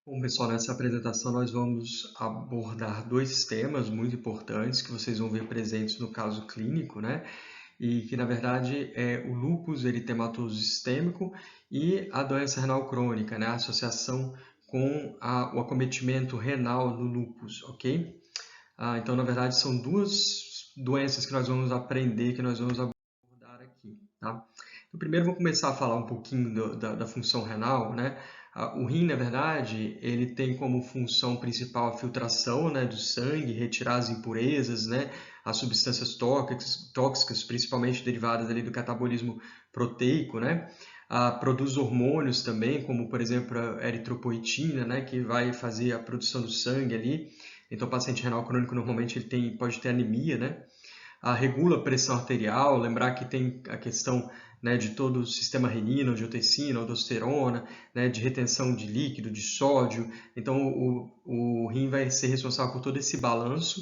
Bom, pessoal, nessa apresentação nós vamos abordar dois temas muito importantes que vocês vão ver presentes no caso clínico, né? E que, na verdade, é o lúpus eritematoso sistêmico e a doença renal crônica, né? A associação com o acometimento renal no lúpus, ok? Então, na verdade, são duas doenças que nós vamos aprender, que nós vamos abordar aqui, tá? Então, primeiro vou começar a falar um pouquinho da função renal, né? O rim, na verdade, ele tem como função principal a filtração, né, do sangue, retirar as impurezas, né, as substâncias tóxicas, principalmente derivadas ali do catabolismo proteico, né? Produz hormônios também, como por exemplo a eritropoetina, né, que vai fazer a produção do sangue ali. Então, o paciente renal crônico normalmente pode ter anemia, né? Regula a pressão arterial, lembrar que tem a questão, né, de todo o sistema renina, angiotensina, aldosterona, né, de retenção de líquido, de sódio. Então, o rim vai ser responsável por todo esse balanço.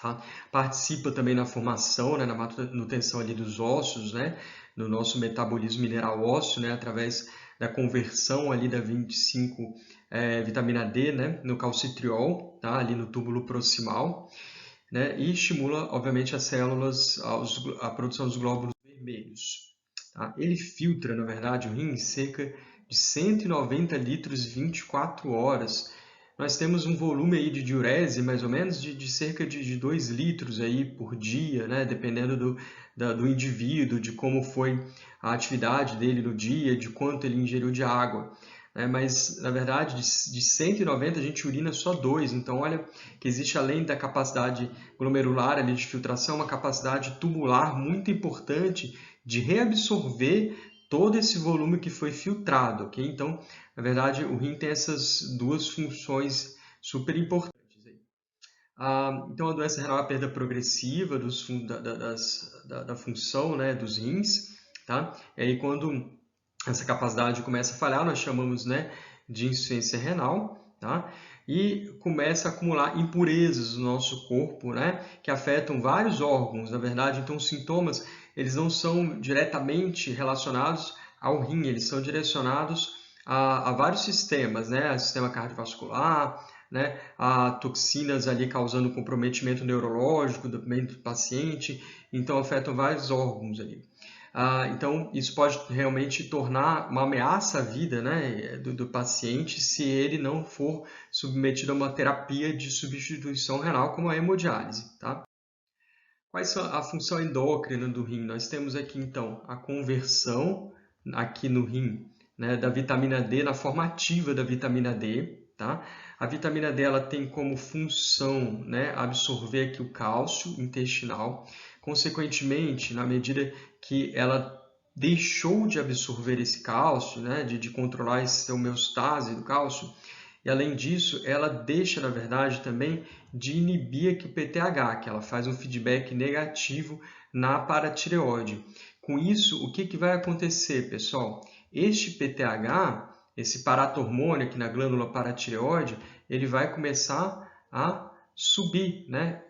Tá? Participa também na formação, né, na manutenção ali dos ossos, né, no nosso metabolismo mineral ósseo, né, através da conversão ali da 25 vitamina D, né, no calcitriol, tá, ali no túbulo proximal, né, e estimula, obviamente, as células, a produção dos glóbulos vermelhos. Tá? Ele filtra, na verdade, o rim cerca de 190 litros em 24 horas. Nós temos um volume aí de diurese, mais ou menos, de cerca de 2 litros aí por dia, né? Dependendo do indivíduo, de como foi a atividade dele no dia, de quanto ele ingeriu de água. Mas, na verdade, de 190 a gente urina só 2. Então, olha que existe, além da capacidade glomerular ali de filtração, uma capacidade tubular muito importante de reabsorver todo esse volume que foi filtrado, ok? Então, na verdade, o rim tem essas duas funções super importantes. Então, a doença renal é a perda progressiva da função, né, dos rins, tá? E aí, quando essa capacidade começa a falhar, nós chamamos, né, de insuficiência renal, tá? E começa a acumular impurezas no nosso corpo, né, que afetam vários órgãos, na verdade. Então, os sintomas, eles não são diretamente relacionados ao rim, eles são direcionados a vários sistemas, né, a sistema cardiovascular, né, a toxinas ali causando comprometimento neurológico do paciente, então afetam vários órgãos ali. Então, isso pode realmente tornar uma ameaça à vida, né, do paciente se ele não for submetido a uma terapia de substituição renal, como a hemodiálise. Tá? Quais são a função endócrina do rim? Nós temos aqui, então, a conversão aqui no rim, né, da vitamina D na forma ativa da vitamina D. Tá? A vitamina D ela tem como função, né, absorver aqui o cálcio intestinal. Consequentemente, na medida que ela deixou de absorver esse cálcio, né, de controlar essa homeostase do cálcio, e além disso, ela deixa, na verdade, também de inibir aqui o PTH, que ela faz um feedback negativo na paratireoide. Com isso, o que vai acontecer, pessoal? Este PTH, esse paratormônio aqui na glândula paratireoide, ele vai começar a subir, né?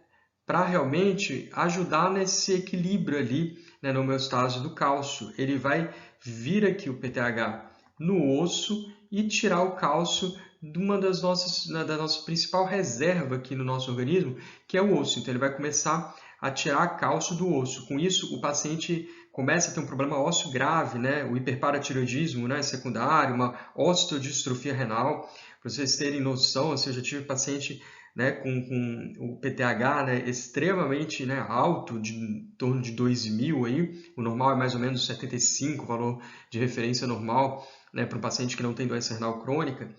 Para realmente ajudar nesse equilíbrio ali, né, na homeostase do cálcio. Ele vai vir aqui o PTH no osso e tirar o cálcio de uma das nossas, né, da nossa principal reserva aqui no nosso organismo, que é o osso. Então, ele vai começar a tirar cálcio do osso. Com isso, o paciente começa a ter um problema ósseo grave, né? O hiperparatireoidismo, né, secundário, uma osteodistrofia renal. Para vocês terem noção, assim, eu já tive paciente, né, com o PTH, né, extremamente, né, alto, de em torno de 2.000 aí. O normal é mais ou menos 75, o valor de referência normal, né, para um paciente que não tem doença renal crônica.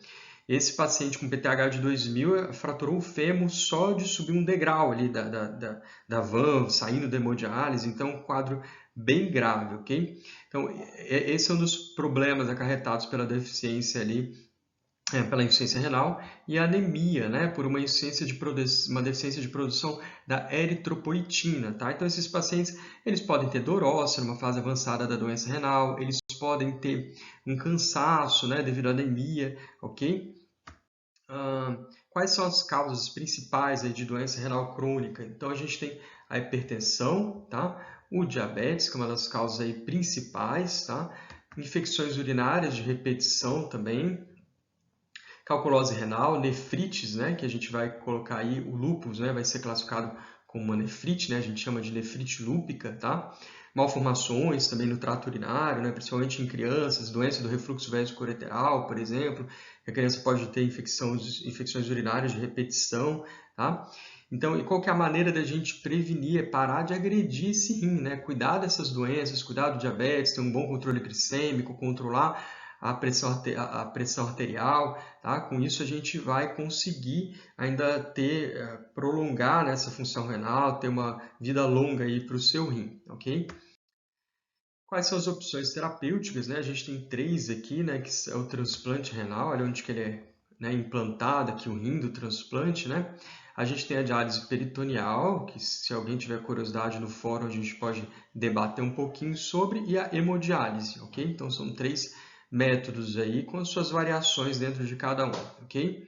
Esse paciente com PTH de 2.000 fraturou o fêmur só de subir um degrau ali da van, saindo da hemodiálise. Então, um quadro bem grave, ok? Então, esse é um dos problemas acarretados pela deficiência ali, pela insuficiência renal, e a anemia, né, por uma uma deficiência de produção da eritropoetina, tá? Então, esses pacientes, eles podem ter dor óssea numa fase avançada da doença renal, eles podem ter um cansaço, né, devido à anemia, ok? Quais são as causas principais aí de doença renal crônica? Então, a gente tem a hipertensão, tá? O diabetes, que é uma das causas aí principais, tá? Infecções urinárias de repetição também, calculose renal, nefrites, né, que a gente vai colocar aí, o lúpus, né, vai ser classificado como uma nefrite, né, a gente chama de nefrite lúpica, tá? Malformações também no trato urinário, né, principalmente em crianças, doença do refluxo vesicoureteral, por exemplo, que a criança pode ter infecções urinárias de repetição, tá? Então, e qual que é a maneira da gente prevenir? É parar de agredir esse rim, né? Cuidar dessas doenças, cuidar do diabetes, ter um bom controle glicêmico, controlar a pressão arterial, tá? Com isso a gente vai conseguir ainda prolongar, né, essa função renal, ter uma vida longa aí para o seu rim, ok? Quais são as opções terapêuticas, né? A gente tem três aqui, né? Que é o transplante renal, olha onde que ele é, né, implantado aqui o rim do transplante, né? A gente tem a diálise peritoneal, que se alguém tiver curiosidade no fórum, a gente pode debater um pouquinho sobre, e a hemodiálise, ok? Então são três métodos aí com as suas variações dentro de cada um, ok?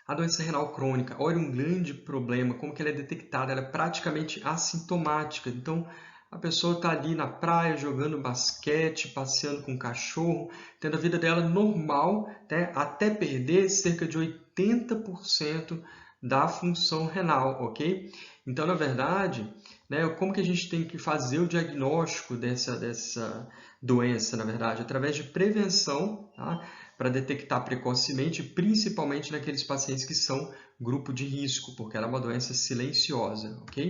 A doença renal crônica, olha um grande problema, como que ela é detectada, ela é praticamente assintomática. Então, a pessoa está ali na praia, jogando basquete, passeando com o cachorro, tendo a vida dela normal, né, até perder cerca de 80% da função renal, ok? Então, na verdade, né, como que a gente tem que fazer o diagnóstico dessa doença, na verdade? Através de prevenção, tá? Para detectar precocemente, principalmente naqueles pacientes que são grupo de risco, porque ela é uma doença silenciosa, ok?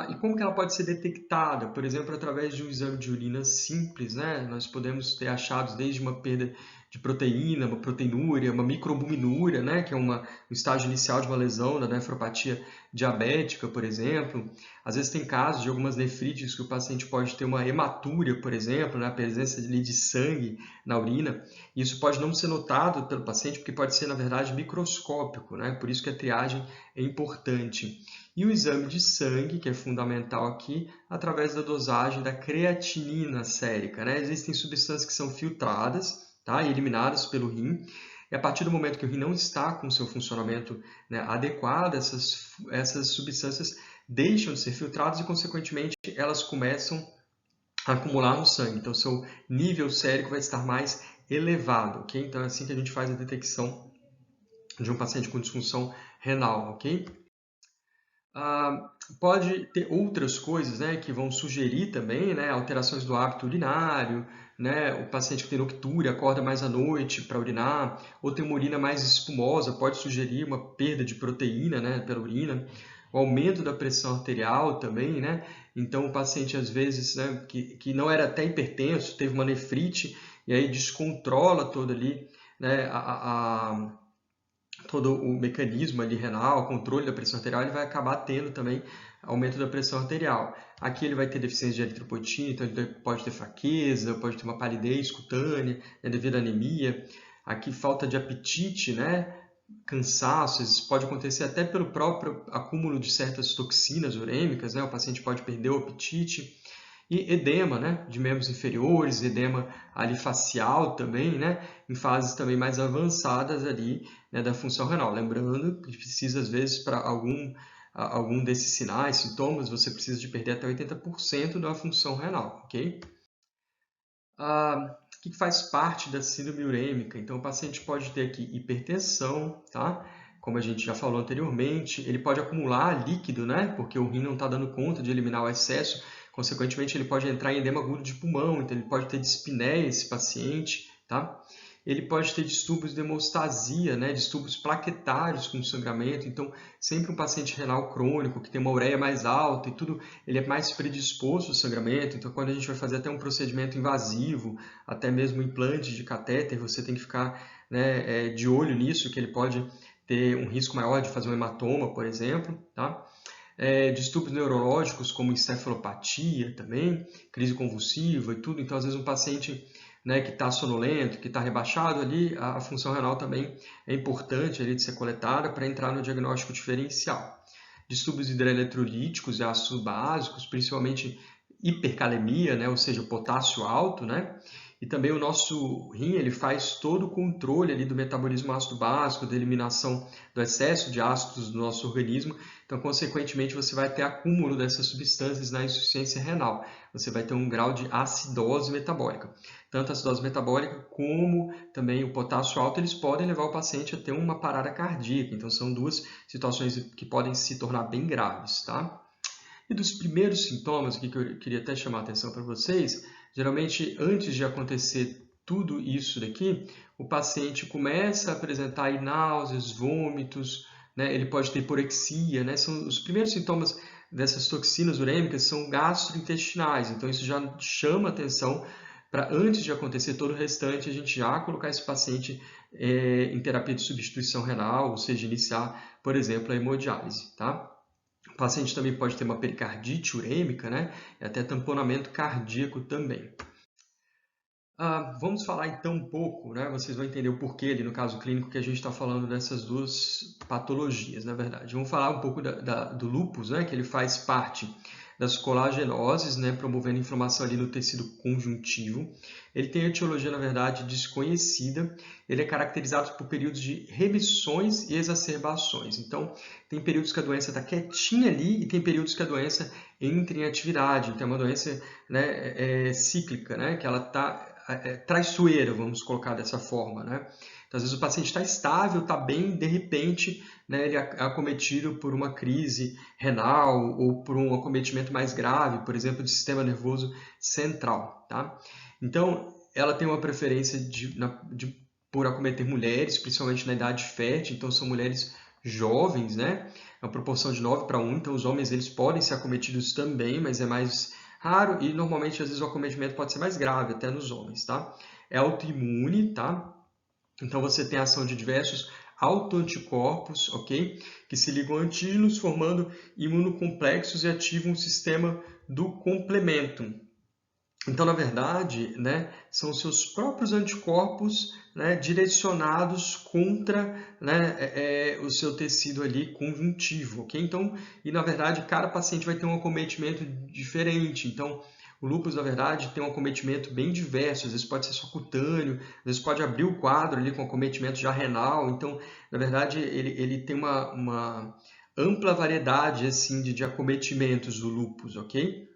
E como que ela pode ser detectada? Por exemplo, através de um exame de urina simples, né? Nós podemos ter achados desde uma perda de proteína, uma proteinúria, uma microalbuminúria, né? Que é um estágio inicial de uma lesão da nefropatia diabética, por exemplo. Às vezes tem casos de algumas nefrites que o paciente pode ter uma hematúria, por exemplo, né? A presença de sangue na urina. Isso pode não ser notado pelo paciente, porque pode ser, na verdade, microscópico, né? Por isso que a triagem é importante. E o exame de sangue, que é fundamental aqui, através da dosagem da creatinina sérica, né? Existem substâncias que são filtradas, tá? E eliminadas pelo rim. E a partir do momento que o rim não está com o seu funcionamento, né, adequado, essas substâncias deixam de ser filtradas e, consequentemente, elas começam a acumular no sangue. Então, seu nível sérico vai estar mais elevado, ok? Então, é assim que a gente faz a detecção de um paciente com disfunção renal, ok? Pode ter outras coisas, né, que vão sugerir também, né, alterações do hábito urinário, né, o paciente que tem noctúria acorda mais à noite para urinar, ou tem uma urina mais espumosa, pode sugerir uma perda de proteína, né, pela urina, o aumento da pressão arterial também, né, então o paciente às vezes, né, que não era até hipertenso, teve uma nefrite e aí descontrola todo ali, né, todo o mecanismo ali renal, controle da pressão arterial, ele vai acabar tendo também aumento da pressão arterial. Aqui ele vai ter deficiência de eritropoetina, então ele pode ter fraqueza, pode ter uma palidez cutânea, né, devido à anemia. Aqui falta de apetite, né? Cansaço, isso pode acontecer até pelo próprio acúmulo de certas toxinas urêmicas, né? O paciente pode perder o apetite. E edema, né, de membros inferiores, edema ali facial também, né, em fases também mais avançadas ali, né, da função renal. Lembrando que precisa, às vezes, para algum desses sinais, sintomas, você precisa de perder até 80% da função renal, ok? O que faz parte da síndrome urêmica? Então, o paciente pode ter aqui hipertensão, tá? Como a gente já falou anteriormente, ele pode acumular líquido, né? Porque o rim não está dando conta de eliminar o excesso. Consequentemente, ele pode entrar em edema agudo de pulmão, então ele pode ter dispneia esse paciente, tá? Ele pode ter distúrbios de hemostasia, né? Distúrbios plaquetários com sangramento. Então, sempre um paciente renal crônico que tem uma ureia mais alta e tudo, ele é mais predisposto ao sangramento. Então, quando a gente vai fazer até um procedimento invasivo, até mesmo implante de catéter, você tem que ficar, né, de olho nisso, que ele pode ter um risco maior de fazer um hematoma, por exemplo, tá? Distúrbios neurológicos como encefalopatia também, crise convulsiva e tudo. Então, às vezes, um paciente, né, que está sonolento, que está rebaixado ali, a função renal também é importante ali de ser coletada para entrar no diagnóstico diferencial. Distúrbios hidroeletrolíticos e ácidos básicos, principalmente hipercalemia, né, ou seja, o potássio alto, né, E também o nosso rim, ele faz todo o controle ali do metabolismo ácido básico, da eliminação do excesso de ácidos do nosso organismo. Então, consequentemente, você vai ter acúmulo dessas substâncias na insuficiência renal. Você vai ter um grau de acidose metabólica. Tanto a acidose metabólica como também o potássio alto, eles podem levar o paciente a ter uma parada cardíaca. Então, são duas situações que podem se tornar bem graves, tá? E dos primeiros sintomas que eu queria até chamar a atenção para vocês, geralmente antes de acontecer tudo isso daqui, o paciente começa a apresentar aí náuseas, vômitos, né? Ele pode ter hiporexia, né? São os primeiros sintomas dessas toxinas urêmicas são gastrointestinais, então isso já chama atenção para antes de acontecer todo o restante, a gente já colocar esse paciente em terapia de substituição renal, ou seja, iniciar, por exemplo, a hemodiálise, tá? O paciente também pode ter uma pericardite urêmica, né? E até tamponamento cardíaco também. Vamos falar então um pouco, né? Vocês vão entender o porquê ali no caso clínico que a gente está falando dessas duas patologias, na verdade. Vamos falar um pouco do lúpus, né? Que ele faz parte das colagenoses, né? Promovendo inflamação ali no tecido conjuntivo. Ele tem etiologia, na verdade, desconhecida. Ele é caracterizado por períodos de remissões e exacerbações. Então, tem períodos que a doença está quietinha ali e tem períodos que a doença entra em atividade. Então, é uma doença, né, cíclica, né? Que ela está traiçoeira, vamos colocar dessa forma, né? Então, às vezes o paciente está estável, está bem, de repente, né, ele é acometido por uma crise renal ou por um acometimento mais grave, por exemplo, do sistema nervoso central, tá? Então, ela tem uma preferência por acometer mulheres, principalmente na idade fértil, então são mulheres jovens, né? É uma proporção de 9 para 1, então os homens eles podem ser acometidos também, mas é mais raro e normalmente às vezes o acometimento pode ser mais grave até nos homens, tá? É autoimune, tá? Então você tem a ação de diversos autoanticorpos, ok? Que se ligam a antígenos formando imunocomplexos e ativam o sistema do complemento. Então, na verdade, né, são os seus próprios anticorpos, né, direcionados contra, né, o seu tecido ali conjuntivo, ok? Então, e na verdade, cada paciente vai ter um acometimento diferente. Então, o lúpus, na verdade, tem um acometimento bem diverso. Às vezes pode ser só cutâneo, às vezes pode abrir o quadro ali com acometimento já renal. Então, na verdade, ele tem uma ampla variedade assim de acometimentos do lúpus, ok?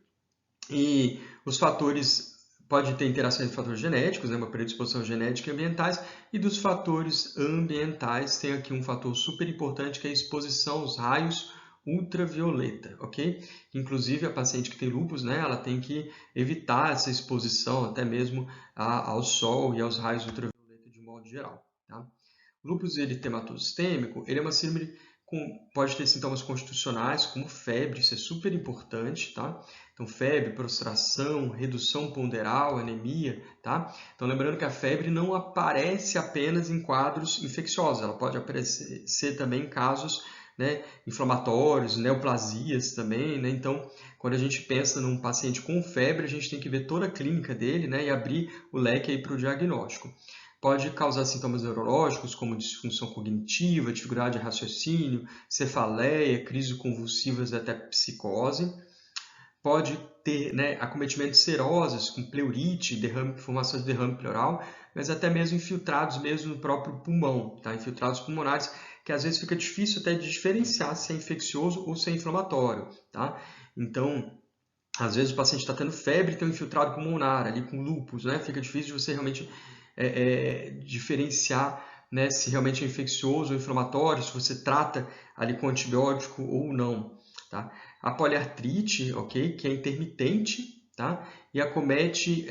E os fatores, pode ter interações de fatores genéticos, né, uma predisposição genética e ambientais, e dos fatores ambientais, tem aqui um fator super importante que é a exposição aos raios ultravioleta, ok? Inclusive a paciente que tem lúpus, né, ela tem que evitar essa exposição até mesmo ao sol e aos raios ultravioleta de modo geral, tá? O lúpus eritematoso sistêmico, ele é uma síndrome pode ter sintomas constitucionais, como febre, isso é super importante, tá? Então, febre, prostração, redução ponderal, anemia, tá? Então, lembrando que a febre não aparece apenas em quadros infecciosos, ela pode aparecer também em casos, né, inflamatórios, neoplasias também, né? Então, quando a gente pensa num paciente com febre, a gente tem que ver toda a clínica dele, né, e abrir o leque aí para o diagnóstico. Pode causar sintomas neurológicos como disfunção cognitiva, dificuldade de raciocínio, cefaleia, crises convulsivas e até psicose. Pode ter, né, acometimentos seroses com pleurite, formação de derrame pleural, mas até mesmo infiltrados mesmo no próprio pulmão, tá? Infiltrados pulmonares, que às vezes fica difícil até de diferenciar se é infeccioso ou se é inflamatório, tá? Então, às vezes o paciente está tendo febre e tem um infiltrado pulmonar ali com lúpus, né? Fica difícil de você realmente diferenciar, né, se realmente é infeccioso ou inflamatório, se você trata ali com antibiótico ou não, tá? A poliartrite, ok, que é intermitente, tá? E acomete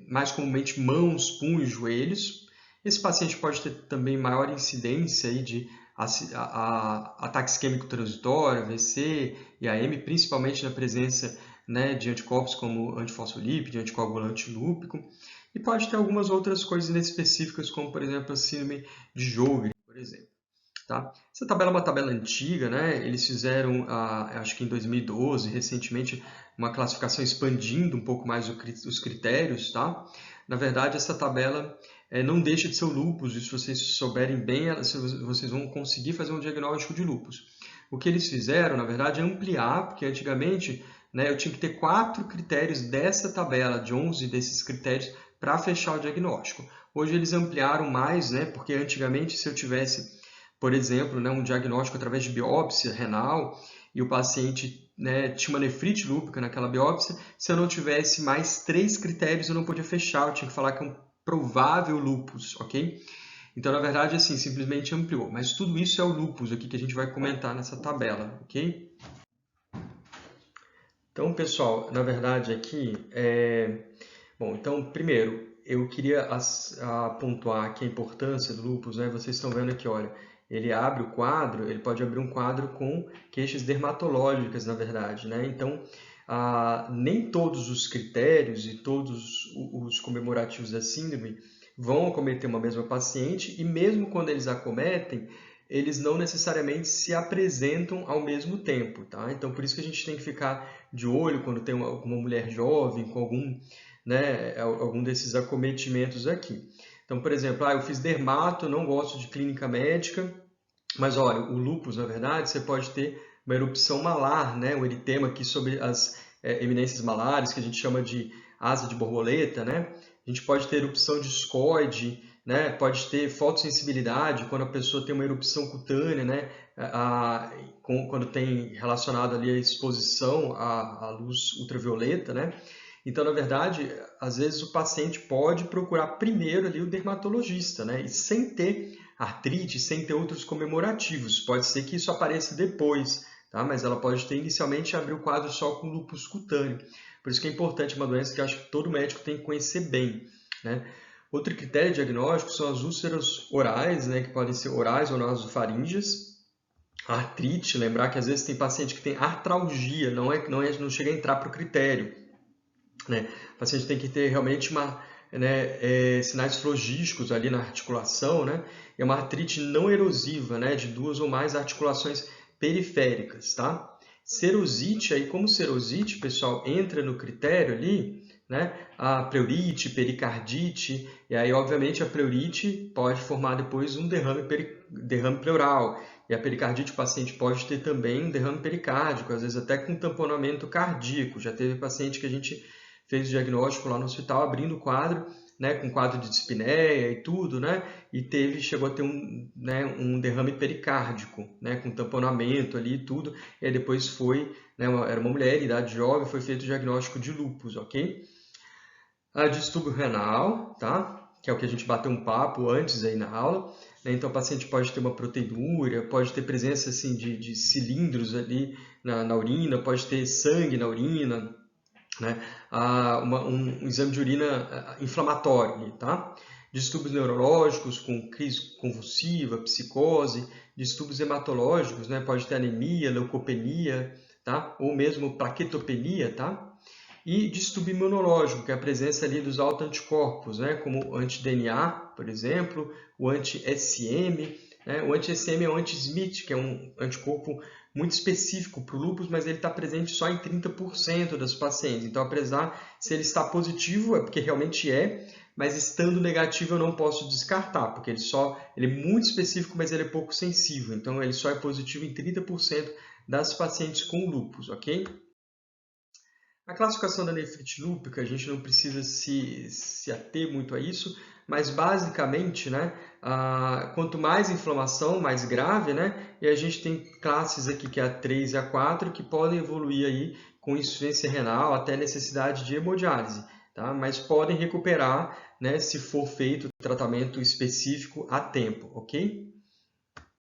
mais comumente mãos, punhos, joelhos. Esse paciente pode ter também maior incidência aí de ataque isquêmico transitório, AVC e AM, principalmente na presença, né, de anticorpos como antifosfolípide, anticoagulante lúpico. E pode ter algumas outras coisas inespecíficas, como, por exemplo, a síndrome de Jogren, por exemplo. Tá? Essa tabela é uma tabela antiga, né? Eles fizeram, acho que em 2012, recentemente, uma classificação expandindo um pouco mais os critérios. Tá? Na verdade, essa tabela não deixa de ser o lúpus, e se vocês souberem bem, vocês vão conseguir fazer um diagnóstico de lúpus. O que eles fizeram, na verdade, é ampliar, porque antigamente, né, eu tinha que ter 4 critérios dessa tabela, de 11 desses critérios, para fechar o diagnóstico. Hoje eles ampliaram mais, né, porque antigamente se eu tivesse, por exemplo, né, um diagnóstico através de biópsia renal e o paciente, né, tinha uma nefrite lúpica naquela biópsia, se eu não tivesse mais 3 critérios eu não podia fechar, eu tinha que falar que é um provável lúpus, ok? Então, na verdade, assim, simplesmente ampliou. Mas tudo isso é o lúpus aqui que a gente vai comentar nessa tabela, ok? Então, pessoal, na verdade aqui, bom, então, primeiro, eu queria pontuar aqui a importância do lúpus, né? Vocês estão vendo aqui, olha, ele abre o quadro, ele pode abrir um quadro com queixas dermatológicas, na verdade, né? Então, nem todos os critérios e todos os comemorativos da síndrome vão acometer uma mesma paciente e mesmo quando eles acometem, eles não necessariamente se apresentam ao mesmo tempo, tá? Então, por isso que a gente tem que ficar de olho quando tem alguma mulher jovem com algum desses acometimentos aqui. Então, por exemplo, eu fiz dermato, não gosto de clínica médica, mas olha, o lúpus, na verdade, você pode ter uma erupção malar, né? Um eritema aqui sobre as eminências malares, que a gente chama de asa de borboleta, né? A gente pode ter erupção discoide, né? Pode ter fotossensibilidade, quando a pessoa tem uma erupção cutânea, né? Quando tem relacionado ali a exposição à luz ultravioleta, né? Então, na verdade, às vezes o paciente pode procurar primeiro ali o dermatologista, né? E sem ter artrite, sem ter outros comemorativos. Pode ser que isso apareça depois, tá? Mas ela pode ter inicialmente abrir o quadro só com lúpus cutâneo. Por isso que é importante, uma doença que eu acho que todo médico tem que conhecer bem, né? Outro critério diagnóstico são as úlceras orais, né? Que podem ser orais ou nasofaríngeas. A artrite, lembrar que às vezes tem paciente que tem artralgia, não chega a entrar para o critério, né? O paciente tem que ter realmente sinais flogísticos ali na articulação, né? É uma artrite não erosiva, né? De 2 ou mais articulações periféricas, tá? Serosite, aí como serosite, pessoal, entra no critério ali, né? A pleurite, pericardite, e aí obviamente a pleurite pode formar depois um derrame pleural, e a pericardite o paciente pode ter também um derrame pericárdico, às vezes até com tamponamento cardíaco. Já teve paciente que a gente fez o diagnóstico lá no hospital, abrindo o quadro, né, com quadro de dispneia e tudo, né, e chegou a ter um derrame pericárdico, né, com tamponamento ali e tudo, e aí depois foi, né, era uma mulher, idade jovem, foi feito o diagnóstico de lúpus, ok? A distúrbio renal, tá? Que é o que a gente bateu um papo antes aí na aula, né? Então o paciente pode ter uma proteinúria, pode ter presença assim, de cilindros ali na urina, pode ter sangue na urina, né? Um exame de urina inflamatório, tá? Distúrbios neurológicos com crise convulsiva, psicose, distúrbios hematológicos, né? Pode ter anemia, leucopenia, tá? Ou mesmo plaquetopenia, tá? E distúrbio imunológico, que é a presença ali dos autoanticorpos, né? Como o anti-DNA, por exemplo, o anti-SM, né? O anti-SM é o anti-Smith, que é um anticorpo muito específico para o lúpus, mas ele está presente só em 30% das pacientes. Então, apesar se ele está positivo, é porque realmente é, mas estando negativo eu não posso descartar, porque ele é muito específico, mas ele é pouco sensível. Então, ele só é positivo em 30% das pacientes com lúpus, ok? A classificação da nefrite lúpica, a gente não precisa se ater muito a isso, mas basicamente, né, quanto mais inflamação, mais grave, né, e a gente tem classes aqui que é a 3 e a 4 que podem evoluir aí com insuficiência renal até necessidade de hemodiálise, tá? Mas podem recuperar, né, se for feito tratamento específico a tempo, ok?